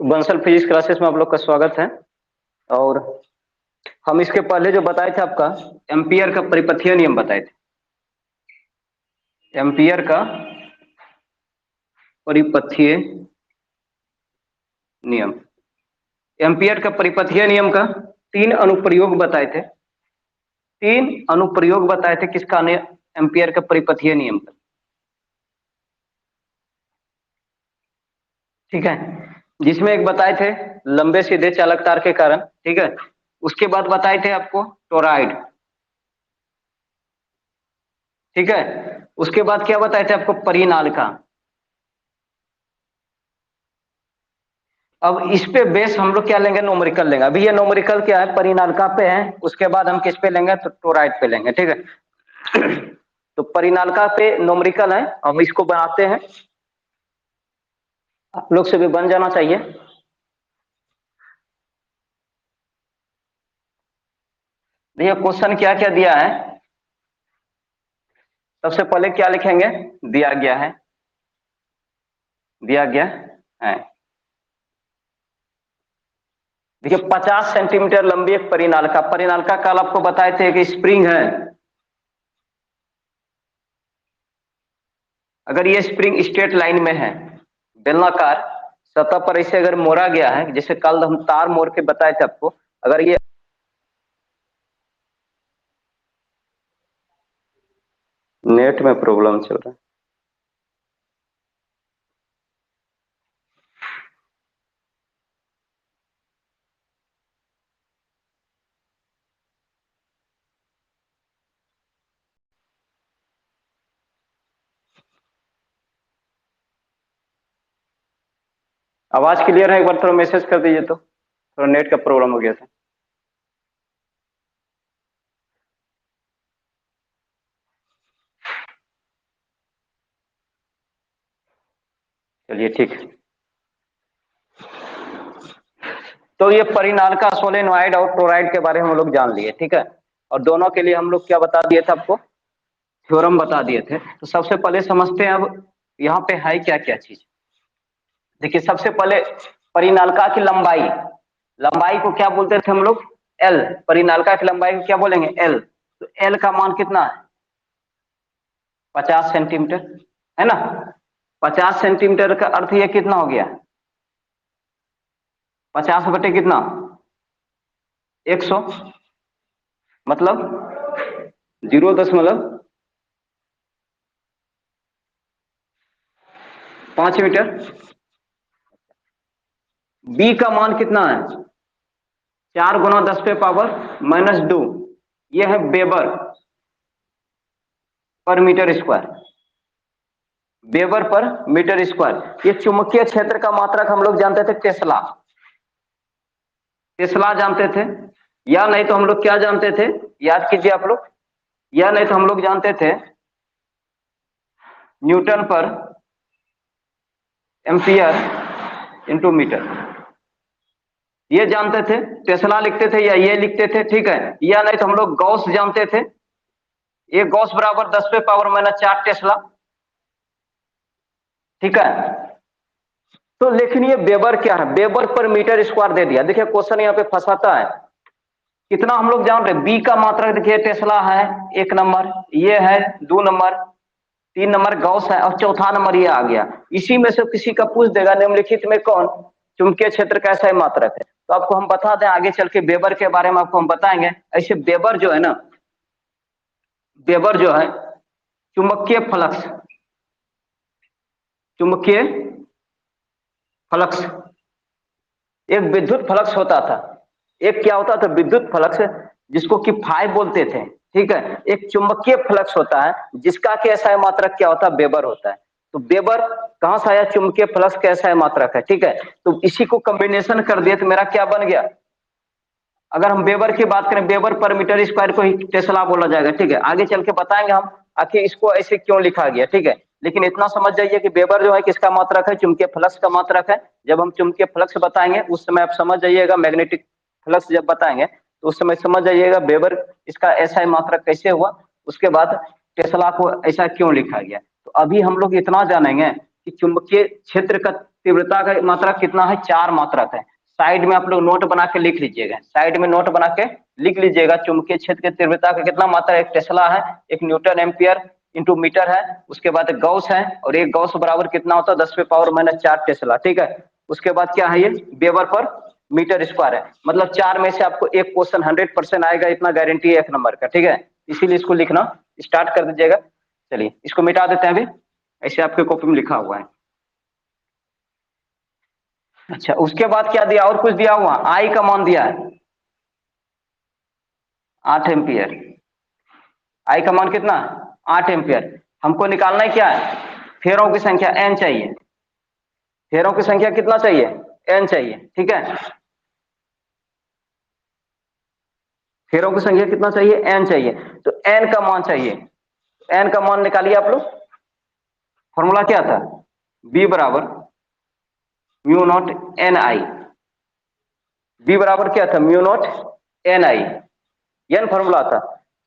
Bansal physics classes में आप लोग का स्वागत है। और हम इसके पहले जो बताए थे आपका एम्पियर का परिपथीय नियम बताए थे। एम्पियर का परिपथीय नियम, एम्पियर का परिपथीय नियम का तीन अनुप्रयोग बताए थे। तीन अनुप्रयोग बताए थे किसका? एम्पियर का परिपथीय नियम का। ठीक है, जिसमें एक बताए थे लंबे सीधे चालक तार के कारण। ठीक है, उसके बाद बताए थे आपको टोरॉइड। ठीक है, उसके बाद क्या बताए थे आपको? परिनालिका। अब इस पे बेस हम लोग क्या लेंगे? नोमरिकल लेंगे। अभी ये नोमरिकल क्या है? परिनालिका पे है। उसके बाद हम किस पे लेंगे? तो टोरॉइड पे लेंगे। ठीक है, तो परिनालिका पे नोमरिकल है, हम इसको बनाते हैं। आप लोग से भी बन जाना चाहिए। देखिए क्वेश्चन क्या क्या दिया है। सबसे पहले क्या लिखेंगे? दिया गया है, दिया गया है। देखिए 50 सेंटीमीटर लंबी एक परिनालिका। परिनालिका काल आपको बताए थे कि स्प्रिंग है। अगर ये स्प्रिंग स्ट्रेट लाइन में है, बेलनाकार सतह पर इसे अगर मोड़ा गया है, जैसे कल हम तार मोड़ के बताए थे आपको, अगर ये नेट में प्रॉब्लम चल रहा है। आवाज क्लियर है? एक बार थोड़ा मैसेज कर दीजिए, तो थोड़ा नेट का प्रॉब्लम हो गया था। चलिए ठीक है। तो ये परिनालिका, सोलेनॉइड और टोरॉइड के बारे में हम लोग जान लिए। ठीक है, और दोनों के लिए हम लोग क्या बता दिए थे आपको? थ्योरम बता दिए थे। तो सबसे पहले समझते हैं अब यहाँ पे है क्या क्या चीज। देखिए सबसे पहले परिनालिका की लंबाई, लंबाई को क्या बोलते थे हम लोग? एल। परिनालिका की लंबाई को क्या बोलेंगे? एल। तो एल का मान कितना है? 50 सेंटीमीटर, है ना? 50 सेंटीमीटर का अर्थ ये कितना हो गया? 50 बटे कितना? 100, मतलब 0.5 मीटर। बी का मान कितना है? 4 × 10⁻²। ये है weber per metre square. Weber per metre square. ये चुंबकीय क्षेत्र का मात्रक हम लोग जानते थे टेस्ला। टेस्ला जानते थे, या नहीं तो हम लोग क्या जानते थे? याद कीजिए आप लोग। या नहीं तो हम लोग जानते थे न्यूटन पर एम्पियर इंटू मीटर। ये जानते थे, टेस्ला लिखते थे या ये लिखते थे। ठीक है, या नहीं तो हम लोग गॉस जानते थे। ये गॉस बराबर 10⁻⁴ टेस्ला। ठीक है, तो लेकिन ये वेबर क्या है? वेबर पर मीटर स्क्वायर दे दिया। देखिए क्वेश्चन यहाँ पे फंसाता है। कितना हम लोग जान रहे? बी का मात्रक देखिए टेस्ला है 1 नंबर, ये है 2 नंबर, 3 नंबर गॉस है, और चौथा नंबर ये आ गया। इसी में से किसी का पूछ देगा निम्नलिखित में कौन चुंबकीय क्षेत्र का ऐसा मात्रक है? तो आपको हम बता दें, आगे चल के वेबर के बारे में आपको हम बताएंगे। ऐसे वेबर जो है ना, वेबर जो है चुंबकीय फ्लक्स, चुंबकीय फ्लक्स एक विद्युत फ्लक्स होता था। एक क्या होता था? विद्युत फ्लक्स, जिसको कि फाई बोलते थे। ठीक है, एक चुंबकीय फ्लक्स होता है जिसका के एसआई मात्रक क्या होता है? वेबर होता है। तो वेबर कहां से आया? चुंबकीय फ्लक्स का एसआई मात्रक है। ठीक है, तो इसी को कॉम्बिनेशन कर दिया तो मेरा क्या बन गया? अगर हम वेबर की बात करें, वेबर पर मीटर स्क्वायर को ही टेस्ला बोला जाएगा। ठीक है, आगे चल के बताएंगे हम आखिर इसको ऐसे क्यों लिखा गया। ठीक है, लेकिन इतना समझ जाइए कि वेबर जो है किसका मात्रक है? चुंबकीय फ्लक्स का मात्रक है। जब हम चुंबकीय फ्लक्स बताएंगे उस समय आप समझ जाइएगा, मैग्नेटिक फ्लक्स जब बताएंगे तो उस समय समझ जाइएगा वेबर इसका ऐसा मात्रक कैसे हुआ, उसके बाद टेस्ला को ऐसा क्यों लिखा गया। तो अभी हम लोग इतना जानेंगे कि चुंबकीय क्षेत्र का तीव्रता का मात्रा कितना है, 4 मात्रक है। साइड में आप लोग नोट बना के लिख लीजिएगा, साइड में नोट बना के लिख लीजिएगा। चुंबकीय क्षेत्र की तीव्रता का कितना मात्रा, एक टेस्ला है, एक न्यूटन एम्पियर इंटू मीटर है, उसके बाद गॉस है, और एक गॉस बराबर कितना होता है 10⁻⁻⁴ टेस्ला। ठीक है, उसके बाद क्या है, ये वेबर पर मीटर स्क्वायर है। मतलब 4 में से आपको एक क्वेश्चन 100% आएगा, इतना गारंटी है 1 नंबर का। ठीक है, इसीलिए इसको लिखना स्टार्ट कर दीजिएगा। चलिए इसको मिटा देते हैं अभी, ऐसे आपके कॉपी में लिखा हुआ है। अच्छा, उसके बाद क्या दिया, और कुछ दिया हुआ, आई का मान दिया है 8 एम्पियर। आई का मान कितना, 8 एम्पियर। हमको निकालना है क्या है, फेरों की संख्या एन चाहिए। फेरों की संख्या कितना चाहिए, एन चाहिए। ठीक है, फेरों की संख्या कितना चाहिए, एन चाहिए। तो एन का मान चाहिए, एन का मान निकालिए आप लोग। फॉर्मूला क्या था, बी बराबर mu naught N I. B बराबर क्या था, mu naught N I, N formula था।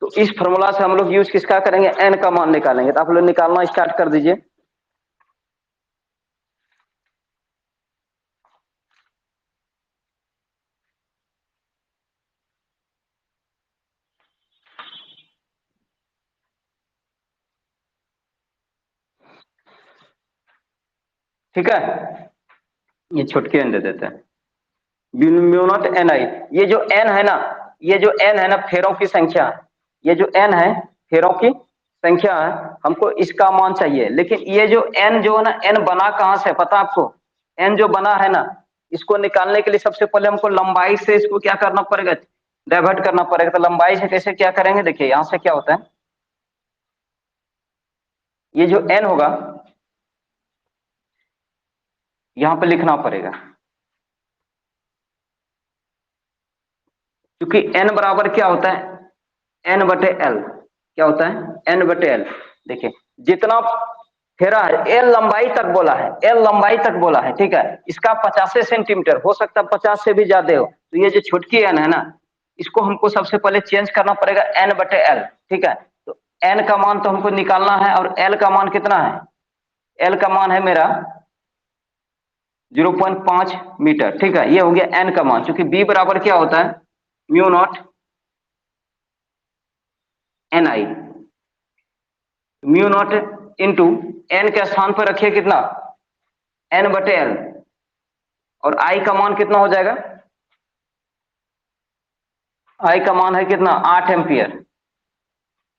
तो इस फॉर्मूला से हम लोग यूज किसका करेंगे, एन का मान निकालेंगे। तो आप लोग निकालना स्टार्ट कर दीजिए। ठीक है, ये छोटके एन दे देते हैं, म्यू नॉट एन आई। ये जो एन है ना, ये जो एन है ना फेरों की संख्या, ये जो एन है फेरों की संख्या है, हमको इसका मान चाहिए। लेकिन ये जो एन जो है ना, एन बना कहां से पता आपको, एन जो बना है ना, इसको निकालने के लिए सबसे पहले हमको लंबाई से इसको क्या करना पड़ेगा, डाइवर्ट करना पड़ेगा। तो लंबाई से कैसे क्या करेंगे, देखिए यहां से क्या होता है, ये जो एन होगा यहां पे लिखना पड़ेगा, क्योंकि एन बराबर क्या होता है, एन बटे एल। क्या होता है, एन बटे एल। देखिए जितना फेरा है, एल लंबाई तक बोला है, एल लंबाई तक बोला है। ठीक है, इसका 50 सेंटीमीटर हो सकता है, 50 से भी ज्यादा हो। तो ये जो छुटकी एन है ना, इसको हमको सबसे पहले चेंज करना पड़ेगा एन बटे एल। ठीक है, तो एन का मान तो हमको निकालना है, और एल का मान कितना है, एल का मान है मेरा 0.5 मीटर। ठीक है, ये हो गया एन का मान। क्योंकि बी बराबर क्या होता है, mu naught N I, mu naught into N के स्थान पर रखिए कितना, एन बटे एल, और आई का मान कितना हो जाएगा, आई का मान है कितना 8 एम्पियर।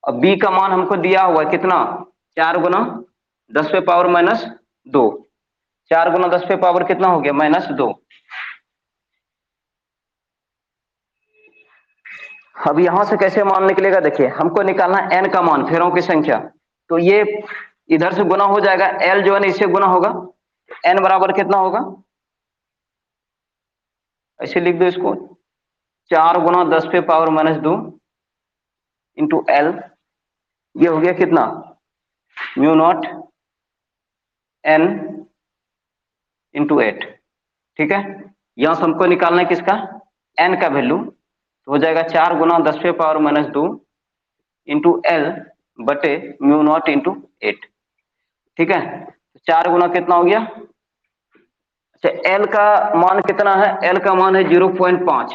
और बी का मान हमको दिया हुआ है कितना, 4 × 10⁻²। 4 × 10⁻² कितना हो गया, -2। अब यहां से कैसे मान निकलेगा, देखिए हमको निकालना एन का मान, फेरों की संख्या। तो ये इधर से गुना हो जाएगा, एल जो है ना इससे गुना होगा, एन बराबर कितना होगा, ऐसे लिख दो इसको, 4 × 10⁻² इंटू एल। ये हो गया कितना, म्यू नॉट एन इंटू 8। ठीक है, यहां से हमको निकालना है किसका, एन का वैल्यू। तो हो जाएगा 4 × 10⁻² इंटू एल बटे म्यू नॉट इंटू 8। ठीक है, 4 गुना कितना हो गया, अच्छा एल का मान कितना है, एल का मान है 0.5।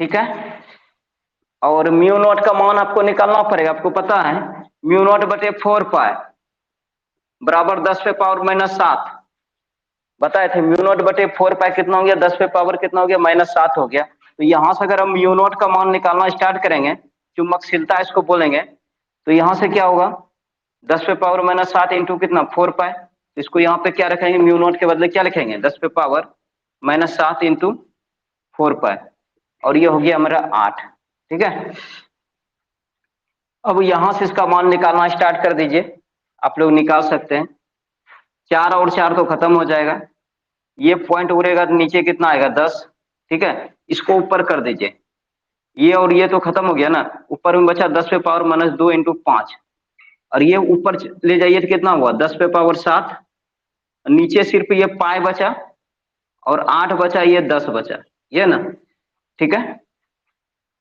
ठीक है, और म्यू नॉट का मान आपको निकालना पड़ेगा, आपको पता है म्यू नॉट बटे 4 पाई बराबर 10⁻⁻7 बताए थे। म्यू नॉट बटे 4 पाई कितना हो गया, 10 कितना हो गया, -7 हो गया। तो यहां से अगर हम म्यू नॉट का मान निकालना स्टार्ट करेंगे, चुंबकशीलता इसको बोलेंगे, तो यहां से क्या होगा, 10⁻⁻7 इंटू कितना 4 पाई। इसको यहाँ पे क्या रखेंगे, म्यू नॉट के बदले क्या लिखेंगे, 10⁻⁻7 इंटू 4 पाई, और ये हो गया हमारा 8। ठीक है, अब यहां से इसका मान निकालना स्टार्ट कर दीजिए, आप लोग निकाल सकते हैं। 4 और 4 तो खत्म हो जाएगा, ये पॉइंट उड़ेगा तो नीचे कितना आएगा 10। ठीक है, इसको ऊपर कर दीजिए, ये और ये तो खत्म हो गया ना, ऊपर में बचा 10⁻⁻² इंटू 5, और ये ऊपर ले जाइए तो कितना हुआ 10⁻7, नीचे सिर्फ ये पाई बचा, और 8 बचा, ये 10 बचा, ये ना। ठीक है,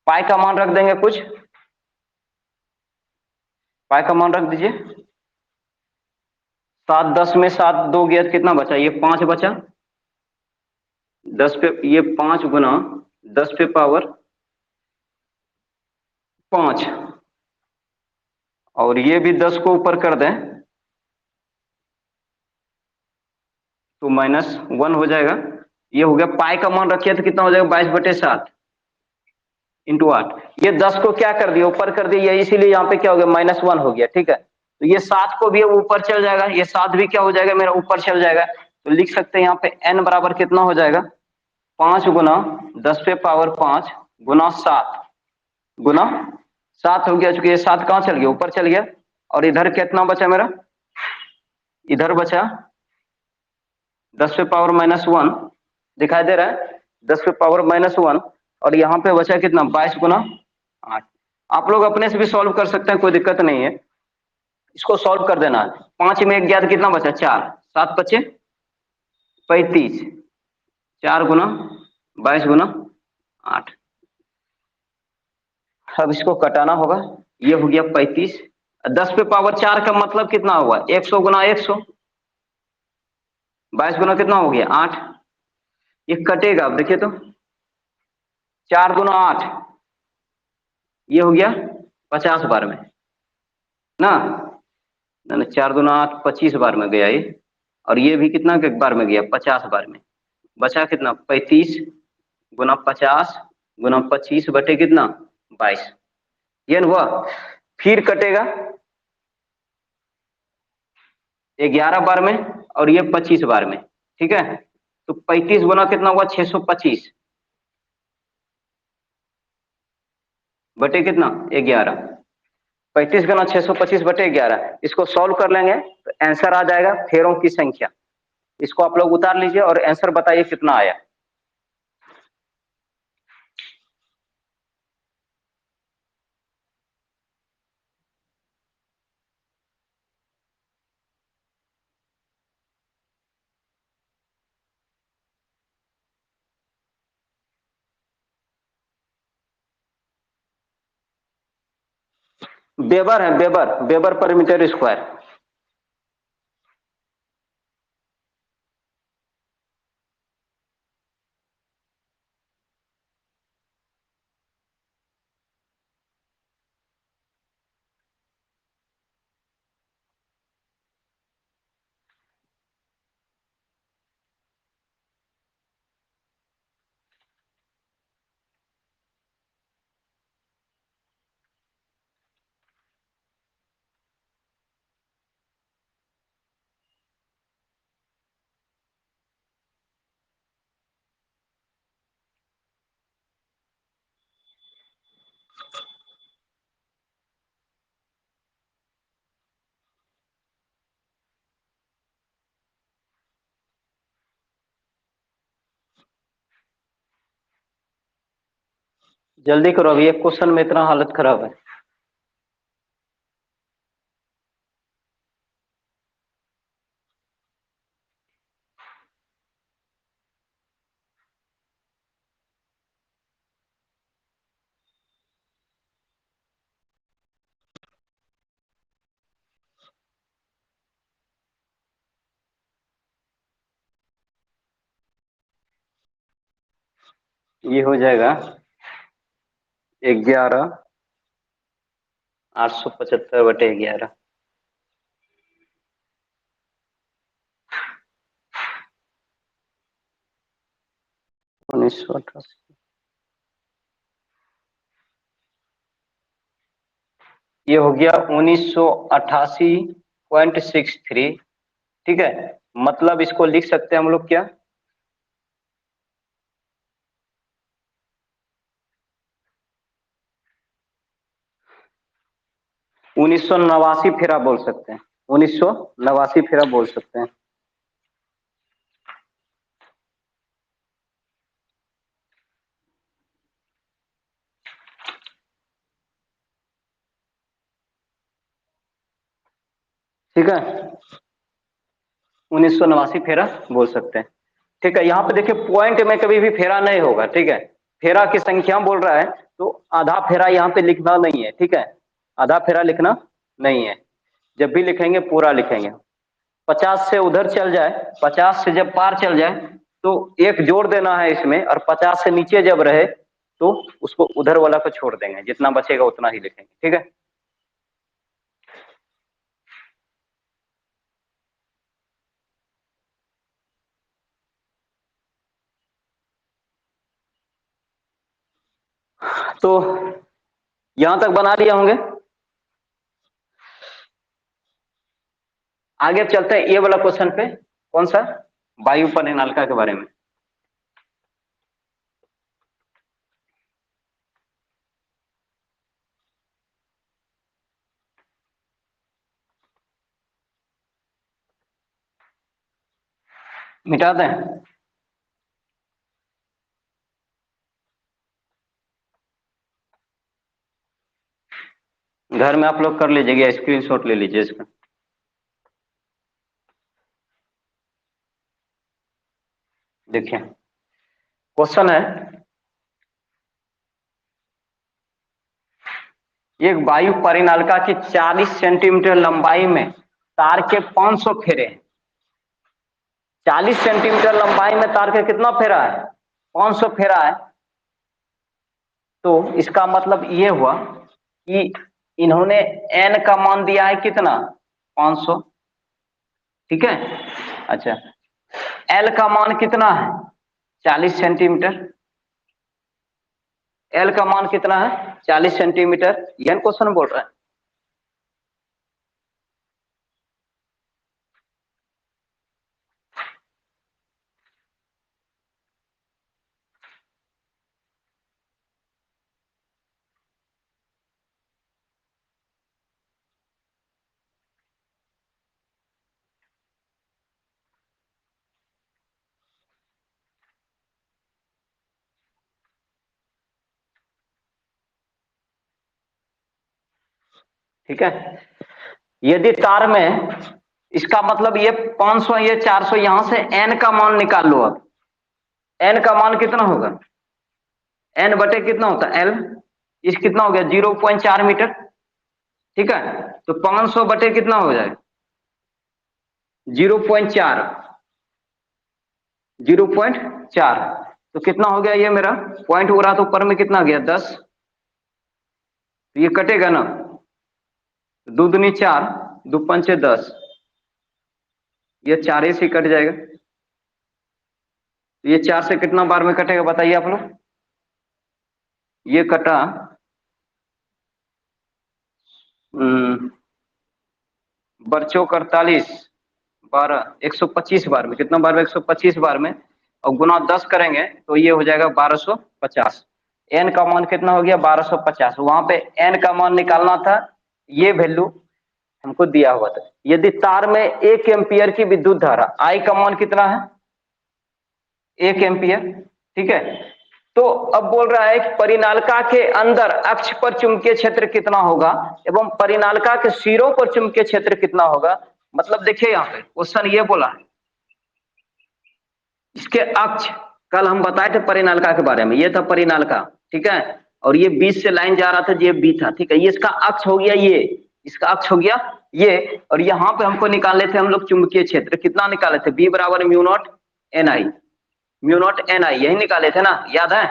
पाई का मान रख देंगे कुछ, पाई का मान रख दीजिए 7 10 में 7 दो गया तो कितना बचा, ये 5 बचा। 10 पे ये 5 गुना 10 पे पावर 5, और ये भी 10 को ऊपर कर दें तो -1 हो जाएगा। ये हो गया, पाई का मान रखिए तो कितना हो जाएगा, 22/7 इंटू 8। ये 10 को क्या कर दिया, ऊपर कर दिया, इसीलिए यहाँ पे क्या हो गया, -1 हो गया। ठीक है, तो ये 7 को भी ऊपर चल जाएगा, ये 7 भी क्या हो जाएगा मेरा, ऊपर चल जाएगा। तो लिख सकते हैं यहाँ पे n बराबर कितना हो जाएगा, 5 गुना 10 पे पावर 5 गुना 7 गुना 7 हो गया, चूंकि ये 7 कहाँ चल गया, ऊपर चल गया। और इधर कितना बचा मेरा, इधर बचा 10 पे पावर -1, दिखाई दे रहा है 10 पे पावर -1, और यहाँ पे बचा कितना, 22 गुना 8। आप लोग अपने से भी सॉल्व कर सकते हैं, कोई दिक्कत नहीं है, इसको सॉल्व कर देना है। 5 में 1 गया तो कितना बचा, 4, 7 बचे 35, 4 गुना 22 गुना 8। अब इसको कटाना होगा, ये हो गया 35, 10 पे पावर 4 का मतलब कितना हुआ, 100 गुना 100, 22 गुना कितना हो गया 8। ये कटेगा, अब देखिए तो 4 गुना 8, ये हो गया 50 बार में ना, 4 गुना 8 25 बार में गया ये, और ये भी कितना के बार में गया, 50 बार में। बचा कितना, 35 गुना 50 गुना 25 बटे कितना, 22, ये न हुआ। फिर कटेगा 11 बार में, और ये 25 बार में। ठीक है, तो 35 गुना कितना हुआ, 625 बटे कितना, 11। 35 गुना 625 बटे 11, इसको सॉल्व कर लेंगे तो आंसर आ जाएगा फेरों की संख्या। इसको आप लोग उतार लीजिए और आंसर बताइए कितना आया। वेबर है, weber, weber per metre square. जल्दी करो, अभी एक क्वेश्चन में इतना हालत खराब है। ये हो जाएगा 11/875 1988। ये हो गया 1988.63। ठीक है, मतलब इसको लिख सकते हैं हम लोग क्या, 1989 फेरा बोल सकते हैं, 1989 फेरा बोल सकते हैं। ठीक है, 1989 फेरा बोल सकते हैं। ठीक है, यहाँ पे देखिए पॉइंट में कभी भी फेरा नहीं होगा। ठीक है, फेरा की संख्या बोल रहा है तो आधा फेरा यहाँ पे लिखना नहीं है। ठीक है, आधा फेरा लिखना नहीं है, जब भी लिखेंगे पूरा लिखेंगे। 50 से उधर चल जाए, 50 से जब पार चल जाए तो एक जोड़ देना है इसमें, और 50 से नीचे जब रहे तो उसको उधर वाला को छोड़ देंगे, जितना बचेगा उतना ही लिखेंगे। ठीक है, तो यहां तक बना लिया होंगे। आगे चलते हैं ये वाला क्वेश्चन पे। कौन सा? वायु परिनालिका के बारे में। मिटा दें? घर में आप लोग कर लीजिएगा, स्क्रीनशॉट ले लीजिए इसका। देखिए क्वेश्चन है, एक वायु परिनालिका की 40 सेंटीमीटर लंबाई में तार के 500 फेरे हैं। 40 सेंटीमीटर लंबाई में तार के कितना फेरा है? 500 फेरा है। तो इसका मतलब ये हुआ कि इन्होंने n का मान दिया है कितना? 500। ठीक है, अच्छा l का मान कितना है? 40 सेंटीमीटर। l का मान कितना है? 40 सेंटीमीटर। यह क्वेश्चन बोल रहा है। ठीक है, यदि तार में, इसका मतलब ये 500 ये 400, यहां से n का मान निकाल लो। अब n का मान कितना होगा? n बटे कितना होता है? l। इस कितना हो गया? 0.4 मीटर। ठीक है, तो 500 बटे कितना हो जाएगा? 0.4। 0.4 तो कितना हो गया? ये मेरा पॉइंट हो रहा तो ऊपर में कितना गया? 10। तो ये कटेगा ना, दो दूनी 4, दो पंचे 10, ये 4 से कट जाएगा। तो ये 4 से कितना बार में कटेगा बताइए आप लोग? ये कटा बरचौक 48, 12, 125 बार में। कितना बार में? 125 बार में, और गुना 10 करेंगे तो ये हो जाएगा 1250। एन का मान कितना हो गया? 1250। वहां पे एन का मान निकालना था, ये वैल्यू हमको दिया हुआ था। यदि तार में 1 एम्पियर की विद्युत धारा, आई का मान कितना है? 1 एम्पियर। ठीक है, तो अब बोल रहा है कि परिनालिका के अंदर अक्ष पर चुंबकीय क्षेत्र कितना होगा एवं परिनालिका के सिरों पर चुंबकीय क्षेत्र कितना होगा। मतलब देखिए यहाँ पे क्वेश्चन ये बोला है, इसके अक्ष, कल हम बताए थे परिनालिका के बारे में, ये था परिनालिका। ठीक है, और ये बीच से लाइन जा रहा था, ये बी था। ठीक है, ये इसका अक्ष हो गया, ये इसका अक्ष हो गया ये। और यहाँ पे हमको निकाले थे हम लोग चुंबकीय क्षेत्र, कितना निकाले थे? बी बराबर mu naught N I. Mu naught N I यही निकाले थे ना, याद है?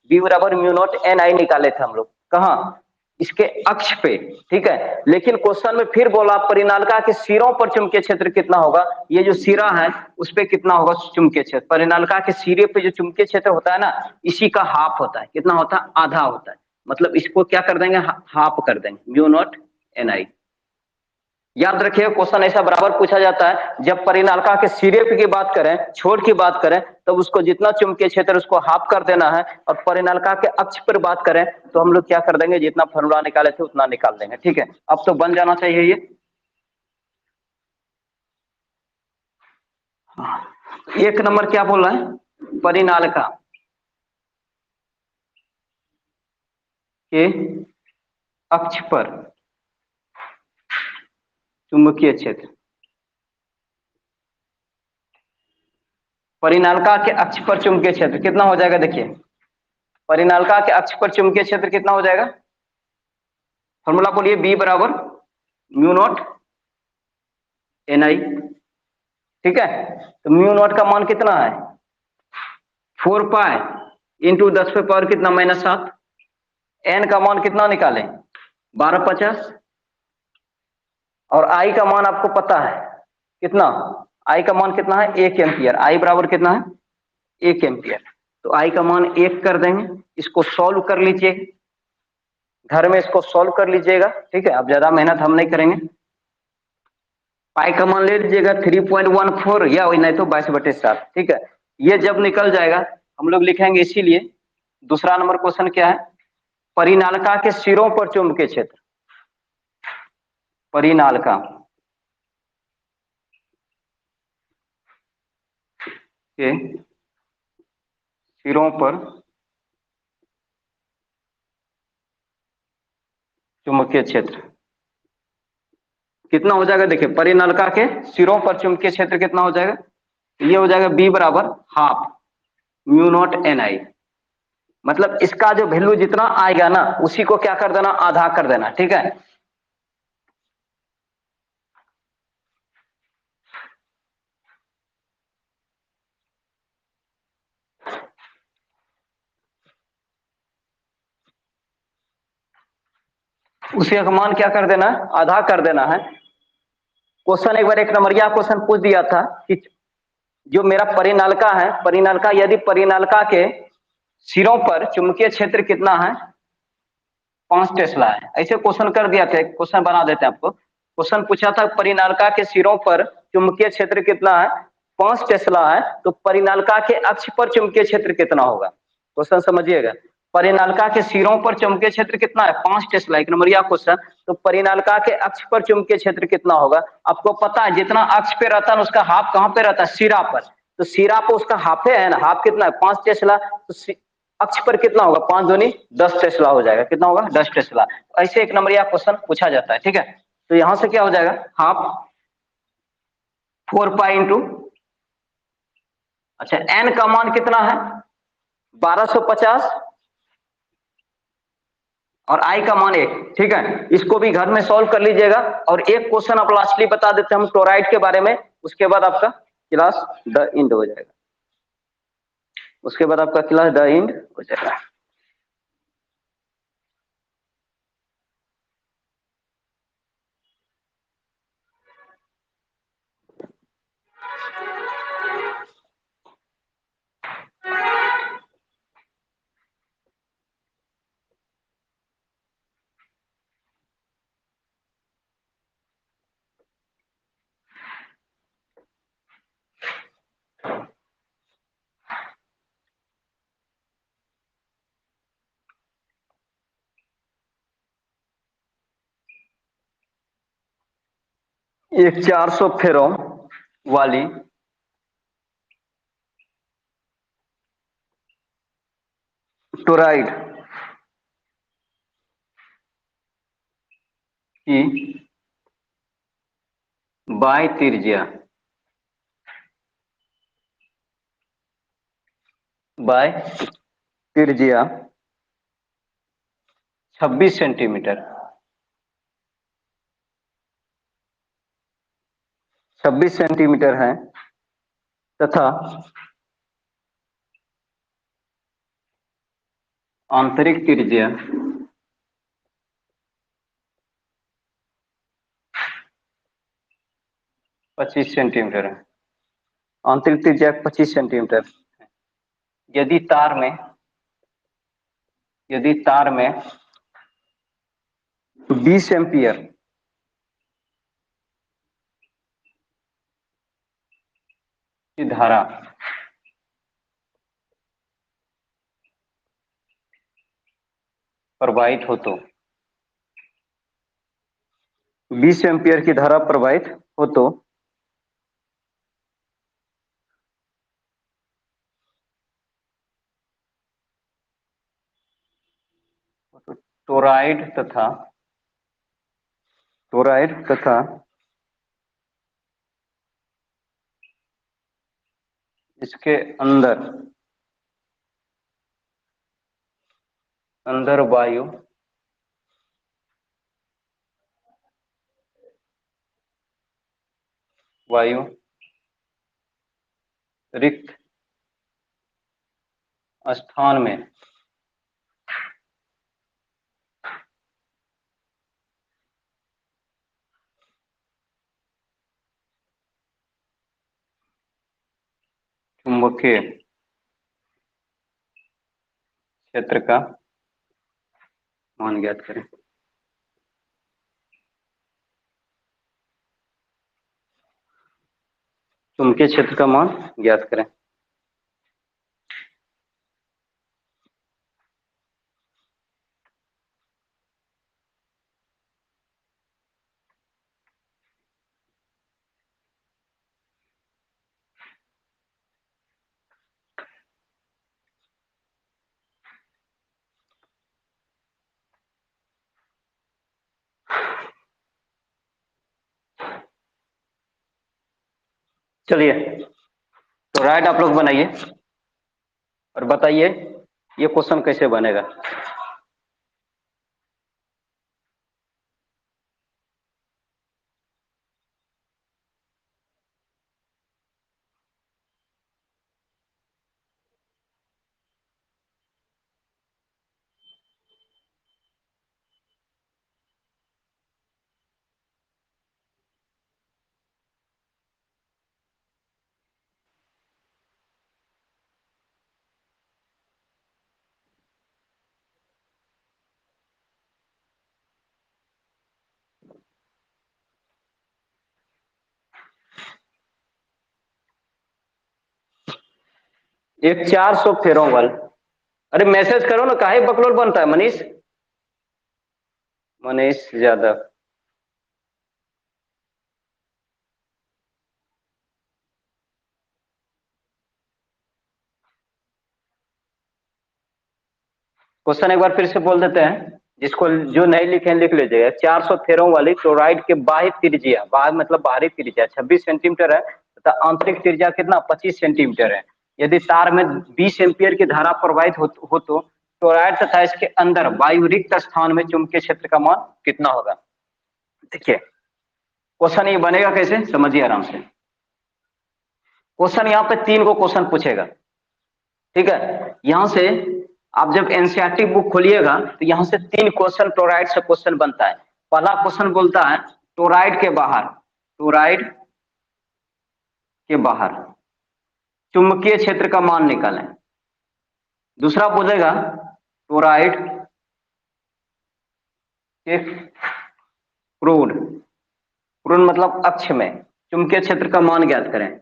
बी बराबर म्यू नॉट एन आई निकाले थे हम लोग। कहा? इसके अक्ष पे। ठीक है, लेकिन क्वेश्चन में फिर बोला परिनालिका के सिरों पर चुंबकीय क्षेत्र कितना होगा। ये जो सिरा है उस पे कितना होगा चुंबकीय क्षेत्र? परिनालिका के सिरे पे जो चुंबकीय क्षेत्र होता है ना, इसी का हाफ होता है। कितना होता है? आधा होता है। मतलब इसको क्या कर देंगे? हाफ कर देंगे, म्यू नॉट एन आई। याद रखिए क्वेश्चन ऐसा बराबर पूछा जाता है, जब परिनालिका के सिरे की बात करें, छोर की बात करें, तब उसको जितना चुंबकीय क्षेत्र उसको हाफ कर देना है, और परिनालिका के अक्ष पर बात करें तो हम लोग क्या कर देंगे? जितना फॉर्मूला निकाले थे उतना निकाल देंगे। ठीक है, अब तो बन जाना चाहिए ये। एक नंबर क्या बोल रहा है? परिनालिका के अक्ष पर चुंबकीय क्षेत्र। परिनालिका के अक्ष पर चुंबकीय क्षेत्र कितना हो जाएगा? देखिए परिनालिका के अक्ष पर चुंबकीय क्षेत्र कितना हो जाएगा? फॉर्मूला बोलिए। बी बराबर म्यू नॉट एन आई। ठीक है, तो म्यू नॉट का मान कितना है 4 पाई इंटू 10 पे पावर कितना -7। एन का मान कितना निकालें 1250, और आई का मान आपको पता है कितना, आई का मान कितना है 1 एम्पियर। आई बराबर कितना है 1 एम्पियर। तो आई का मान 1 कर देंगे। इसको सॉल्व कर लीजिए, घर में इसको सॉल्व कर लीजिएगा, ठीक है। अब ज्यादा मेहनत हम नहीं करेंगे। पाई का मान ले लीजिएगा 3.14 या वही नहीं तो 22/7, ठीक है। ये जब निकल जाएगा हम लोग लिखेंगे, इसीलिए दूसरा नंबर क्वेश्चन क्या है, परिनालिका के सिरों पर चुंबकीय क्षेत्र, परिनालिका के सिरों पर चुंबकीय क्षेत्र कितना हो जाएगा। देखिए परिनालिका के सिरों पर चुंबकीय क्षेत्र कितना हो जाएगा, ये हो जाएगा बी बराबर हाफ म्यू नॉट एन आई। मतलब इसका जो वैल्यू जितना आएगा ना उसी को क्या कर देना, आधा कर देना, ठीक है। उसी का मान क्या कर देना है, आधा कर देना है। क्वेश्चन एक बार एक नंबरिया क्वेश्चन पूछ दिया था कि जो मेरा परिनालिका है, परिनालिका यदि परिनालिका के सिरों पर चुंबकीय क्षेत्र कितना है 5 टेस्ला है, ऐसे क्वेश्चन कर दिया था। क्वेश्चन बना देते हैं आपको। क्वेश्चन पूछा था परिनालिका के सिरों पर चुंबकीय क्षेत्र कितना है 5 टेस्ला है, तो परिनालिका के अक्ष पर चुंबकीय क्षेत्र कितना होगा। क्वेश्चन समझिएगा, परिनालिका के सिरों पर चुंबकीय क्षेत्र कितना है 5 टेस्ला, एक नंबरिया क्वेश्चन। तो परिनालिका के अक्ष पर चुंबकीय क्षेत्र कितना होगा, आपको पता है जितना अक्ष पे रहता है उसका हाफ कहां पे रहता है, सिरा पर। तो सिरा पर उसका हाफे है ना, हाफ कितना है 5 टेस्ला, तो अक्ष पर कितना होगा 5 दूनी 10 टेस्ला हो जाएगा। कितना होगा 10 टेस्ला। ऐसे एक नंबर या क्वेश्चन पूछा जाता है, ठीक है। तो यहां से क्या हो जाएगा हाफ 4 पाई इंटू, अच्छा एन का मान कितना है 1250 और आई का मान 1, ठीक है। इसको भी घर में सॉल्व कर लीजिएगा। और एक क्वेश्चन आप लास्टली बता देते हैं हम क्लोराइड के बारे में, उसके बाद आपका क्लास द इंड हो जाएगा। उसके बाद आपका क्लास द इंड हो जाएगा। एक 400 फेरो वाली टोराइड की बाय त्रिज्या, बाय त्रिज्या 26 सेंटीमीटर, 26 सेंटीमीटर है तथा आंतरिक त्रिज्या 25 सेंटीमीटर है। आंतरिक त्रिज्या 25 सेंटीमीटर। यदि तार में, यदि तार में 20 एम्पियर की धारा प्रवाहित हो तो, 20 एम्पियर की धारा प्रवाहित हो तो टोराइड तथा, टोराइड तथा इसके अंदर, अंदर वायु वायु रिक्त स्थान में चुंबकीय क्षेत्र का मान ज्ञात करें। चुंबकीय क्षेत्र का मान ज्ञात करें। चलिए तो राइट आप लोग बनाइए और बताइए ये क्वेश्चन कैसे बनेगा। एक 400 फेरों वाल, अरे मैसेज करो ना, काहे बकलोल बनता है मनीष, मनीष यादव। क्वेश्चन एक बार फिर से बोल देते हैं, जिसको जो नहीं लिखे लिख लीजिएगा। 400 फेरों वाली क्लोराइड के बाह्य त्रिज्या, बाह्य मतलब बाहरी त्रिज्या 26 सेंटीमीटर है तथा आंतरिक त्रिज्या कितना 25 सेंटीमीटर है। यदि तार में 20 एम्पियर की धारा प्रवाहित हो तो क्लोराइड तथा इसके अंदर वायु रिक्त स्थान में चुंबकीय क्षेत्र का मान कितना होगा। देखिए क्वेश्चन ये बनेगा कैसे, समझिए आराम से। क्वेश्चन यहाँ पे 3 को क्वेश्चन पूछेगा, ठीक है। यहां से आप जब एनसीईआरटी बुक खोलिएगा तो यहां से 3 क्वेश्चन क्लोराइड से क्वेश्चन बनता है। पहला क्वेश्चन बोलता है क्लोराइड के बाहर, क्लोराइड के बाहर चुंबकीय क्षेत्र का मान निकालें। दूसरा बोलेगा क्लोराइड के क्रूड, क्रूड मतलब अक्ष में चुंबकीय क्षेत्र का मान ज्ञात करें।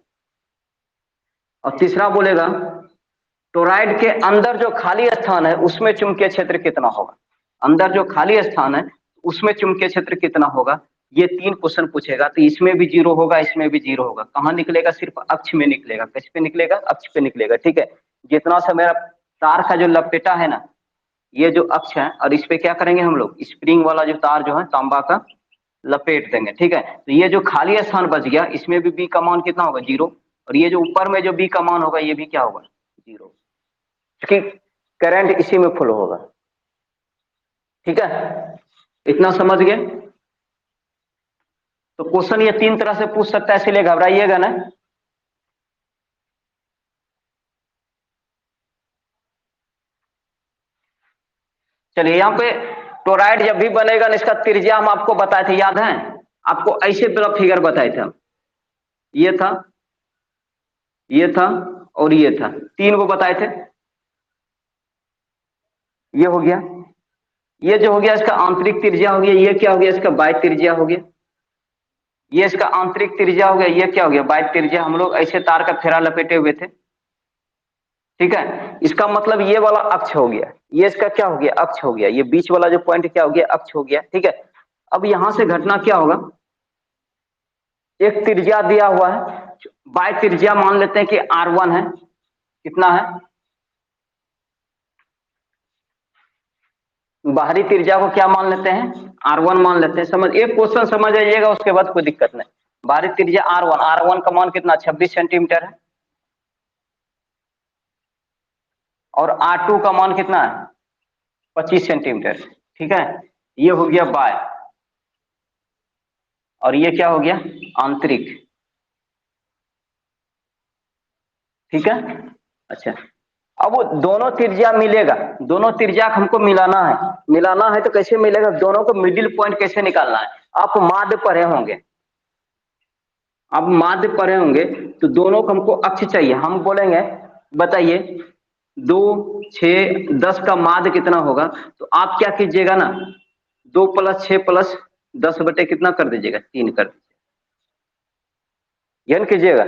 और तीसरा बोलेगा क्लोराइड के अंदर जो खाली स्थान है उसमें चुंबकीय क्षेत्र कितना होगा। अंदर जो खाली स्थान है उसमें चुंबकीय क्षेत्र कितना होगा, ये 3 क्वेश्चन पूछेगा। तो इसमें भी 0 होगा, इसमें भी 0 होगा। कहाँ निकलेगा, सिर्फ अक्ष में निकलेगा। किस पे निकलेगा, अक्ष पे निकलेगा, ठीक है। जितना सा मेरा तार का जो लपेटा है ना, ये जो अक्ष है, और इस पे क्या करेंगे हम लोग, स्प्रिंग वाला जो तार जो है तांबा का लपेट देंगे, ठीक है। तो ये जो खाली स्थान बच गया इसमें भी बी का मान कितना होगा, 0। और ये जो ऊपर में जो बी का मान होगा ये भी क्या होगा, 0, क्योंकि करंट इसी में फ्लो होगा, ठीक है। इतना समझ गए। तो क्वेश्चन ये 3 तरह से पूछ सकता है, इसलिए घबराइएगा ना। चलिए यहाँ पे क्लोराइड जब भी बनेगा ना, इसका त्रिज्या हम आपको बताए थे, याद है। आपको ऐसे पूरा फिगर बताए थे हम, ये था, ये था और ये था, 3 को बताए थे। ये हो गया, ये जो हो गया इसका आंतरिक त्रिज्या हो गया। ये क्या हो गया, इसका बाह्य त्रिज्या हो गया। ये इसका आंतरिक त्रिज्या हो गया। ये क्या हो गया, बाह्य त्रिज्या। हम लोग ऐसे तार का फेरा लपेटे हुए थे, ठीक है। इसका मतलब ये वाला अक्ष हो गया, ये इसका क्या हो गया, अक्ष हो गया। ये बीच वाला जो पॉइंट क्या हो गया, अक्ष हो गया, ठीक है। अब यहां से घटना क्या होगा, एक त्रिज्या दिया हुआ है, बाह्य त्रिज्या मान लेते हैं कि R1 है। कितना है, बाहरी त्रिज्या को क्या मान लेते हैं, R1 मान लेते हैं। समझ, एक क्वेश्चन समझ आइएगा, उसके बाद कोई दिक्कत नहीं। बाहरी त्रिज्या R1, R1 का मान कितना 26 सेंटीमीटर है। और R2 का मान कितना है 25 सेंटीमीटर, ठीक है। ये हो गया बाय, और ये क्या हो गया आंतरिक, ठीक है। अच्छा, अब वो दोनों त्रिज्या मिलेगा, दोनों त्रिज्या हमको मिलाना है। मिलाना है तो कैसे मिलेगा, दोनों को मिडिल पॉइंट कैसे निकालना है। आप माध्य पढ़े होंगे, आप माध्य पढ़े होंगे, तो दोनों को हमको अक्ष चाहिए। हम बोलेंगे बताइए 2, 6, 10 का माध्य कितना होगा, तो आप क्या कीजिएगा ना, 2 + 6 + 10 बटे कितना कर दीजिएगा, 3 कर दीजिएगा, यह कीजिएगा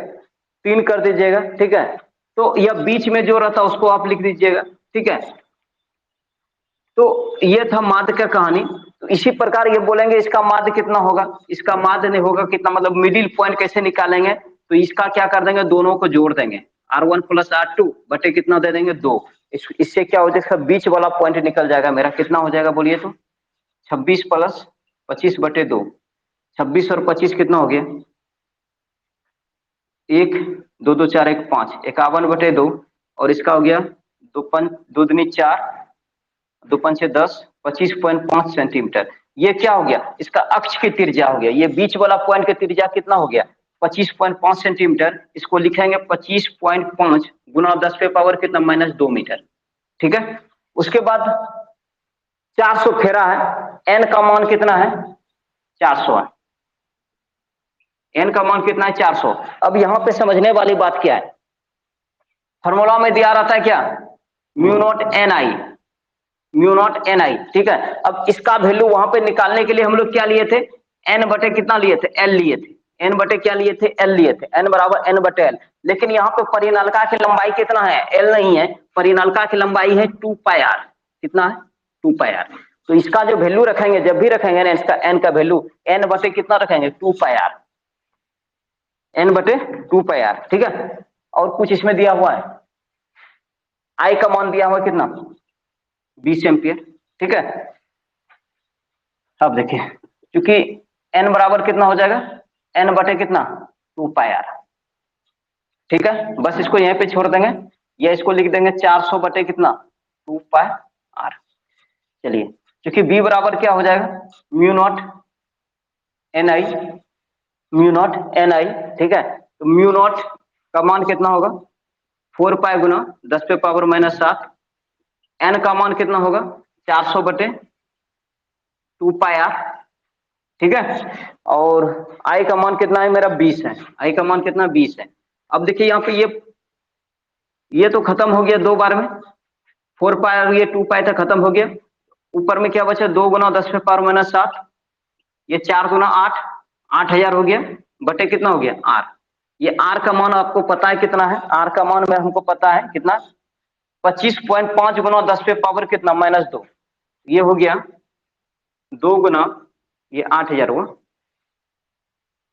3 कर दीजिएगा। ठीक है, तो यह बीच में जो रहता उसको आप लिख दीजिएगा। ठीक है, तो ये था माध्य का कहानी। तो इसी प्रकार ये बोलेंगे इसका माध्य कितना होगा, इसका माध्य नहीं होगा कितना, मतलब मिडिल पॉइंट कैसे निकालेंगे, तो इसका क्या कर देंगे, दोनों को जोड़ देंगे, R1 + R2 बटे कितना दे देंगे 2। इससे क्या हो जाएगा, बीच वाला पॉइंट निकल जाएगा मेरा, कितना हो जाएगा बोलिए तो, 26 + 25 बटे 2। 26 और 25 कितना हो गया, 1, 2 2 4 1 5, 51 बटे 2। और इसका हो गया 2 5 2 दूनी 4, 2 5 6 10, 25.5 सेंटीमीटर। ये क्या हो गया, इसका अक्ष की त्रिज्या हो गया। ये बीच वाला पॉइंट की त्रिज्या कितना हो गया, 25.5 सेंटीमीटर। इसको लिखेंगे 25.5 गुना 10 पे पावर कितना, -2 मीटर। ठीक है, उसके बाद 400 फेरा है, एन का मान कितना है, 400 है। एन का मान कितना है, 400। अब यहां पे समझने वाली बात क्या है, फॉर्मूला में दिया रहता है क्या, μ0 Ni, μ0 Ni। ठीक है, अब इसका वैल्यू वहां पे निकालने के लिए हम लोग क्या लिए थे, n बटे कितना लिए थे, l लिए थे। n बटे क्या लिए थे, l लिए थे, n बराबर n बटे l। लेकिन यहाँ पे परिनलिका की लंबाई कितना है, l नहीं है, परिनलिका की लंबाई है 2πr। कितना है, 2πr। तो इसका जो वैल्यू रखेंगे, जब भी रखेंगे ना इसका n का वैल्यू, n बटे कितना रखेंगे, 2πr, n बटे 2πr। ठीक है, और कुछ इसमें दिया हुआ है, I का मान दिया हुआ कितना, 20 एम्पियर। ठीक है, अब देखिए, क्योंकि n बराबर कितना हो जाएगा, n बटे कितना, 2πr। ठीक है, बस इसको यहीं पे छोड़ देंगे, या इसको लिख देंगे 400 बटे कितना, 2πr। चलिए, क्योंकि b बराबर क्या हो जाएगा, μ0 Ni, μ0 Ni। ठीक है, तो μ0 का मान कितना होगा, 4π गुना 10 पे पावर -7। n का मान कितना होगा, 400 बटे 2πr। ठीक है, और I का मान कितना है मेरा, 20 है। I का मान कितना, 20 है। अब देखिए यहाँ पे ये तो खत्म हो गया 2 बार में, 4π और ये 2π था, खत्म हो गया। ऊपर में क्या बचा, 2 गुना 10 पे पावर -7, ये 4 गुना 8, 8000 हो गया, बटे कितना हो गया, R। ये R का मान आपको पता है कितना है, R का मान में हमको पता है कितना, 25.5 गुना 10 पे पावर कितना, -2। ये हो गया 2 गुना, ये 8000 हुआ,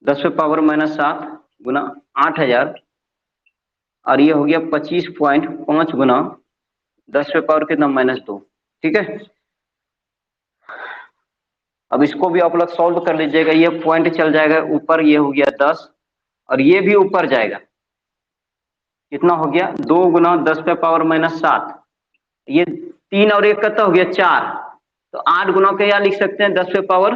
10 पे पावर -7 गुना 8000, और ये हो गया 25.5 गुना 10 पे पावर कितना, -2। ठीक है, अब इसको भी आप लोग सॉल्व कर लीजिएगा, ये पॉइंट चल जाएगा ऊपर, ये हो गया 10, और ये भी ऊपर जाएगा, कितना हो गया, 2 गुना 10 पे पावर -7, ये 3 और 1 कितना हो गया, 4। तो 8 गुना के या लिख सकते हैं 10 पे पावर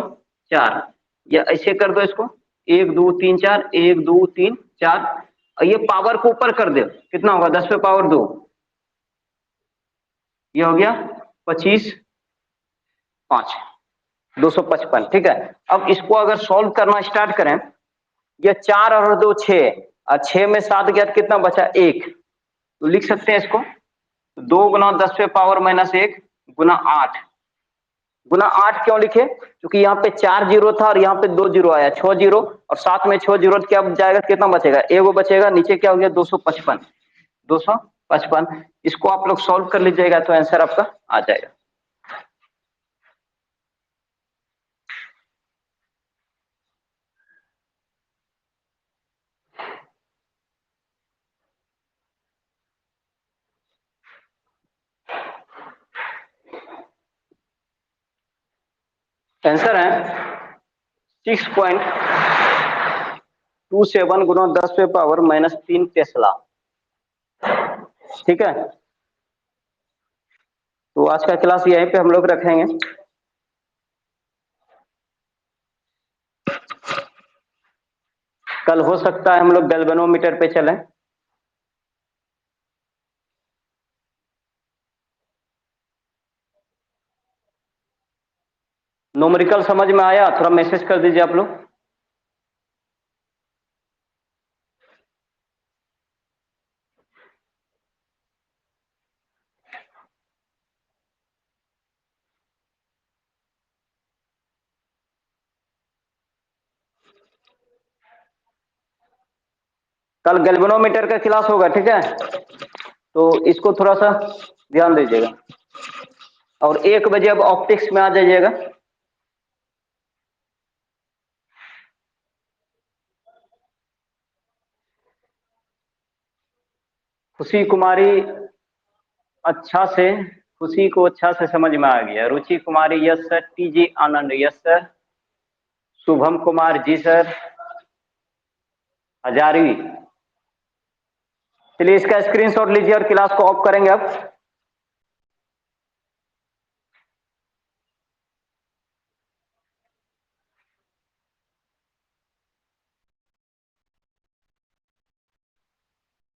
4, या ऐसे कर दो इसको, 1 2 3 4, 1 2 3 4, और ये पावर को ऊपर कर दो, कितना होगा, 10 पे पावर 2, ये हो गया 25.5, 255। ठीक है, अब इसको अगर सॉल्व करना स्टार्ट करें, ये 4 और 2 6, और 6 में 7 गया कितना बचा, 1। तो लिख सकते हैं इसको, 2 गुना 10 पे पावर -1 गुना 8। गुना 8 क्यों लिखे, क्योंकि यहाँ पे 4 जीरो था और यहाँ पे 2 जीरो आया, 6 जीरो, और साथ में 6 जीरो क्या जाएगा, कितना बचेगा, एगो बचेगा, नीचे क्या हो गया, 255, 255। इसको आप लोग सॉल्व कर लीजिएगा तो आंसर आपका आ जाएगा। आंसर है 6.27 गुना 10 पे पावर -3 टेस्ला। ठीक है, तो आज का क्लास यहीं पे हम लोग रखेंगे। कल हो सकता है हम लोग गैल्वेनोमीटर पे चलें। न्यूमेरिकल समझ में आया? थोड़ा मैसेज कर दीजिए आप लोग। कल गैल्वेनोमीटर का क्लास होगा, ठीक है, तो इसको थोड़ा सा ध्यान दीजिएगा। और 1 बजे अब ऑप्टिक्स में आ जाइएगा। खुशी कुमारी अच्छा से, खुशी को अच्छा से समझ में आ गया। रुचि कुमारी यस सर। टीजी आनंद yes sir. Shubham Kumar ji sir. Hazari, चलिए इसका स्क्रीनशॉट लीजिए और क्लास को ऑफ करेंगे अब।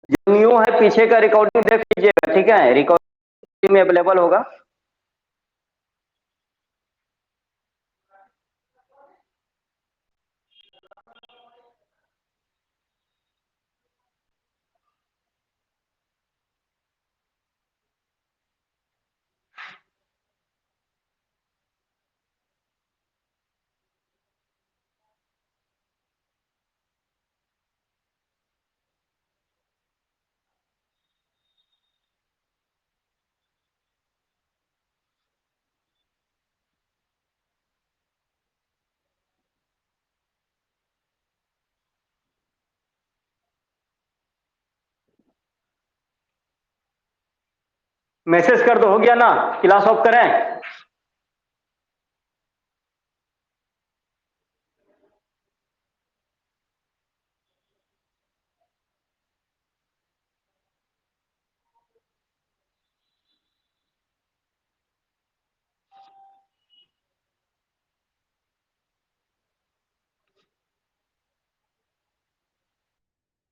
जो न्यू है पीछे का रिकॉर्डिंग देख लीजिएगा, ठीक है, रिकॉर्डिंग में अवेलेबल होगा। मैसेज कर दो, हो गया ना? क्लास ऑफ करें?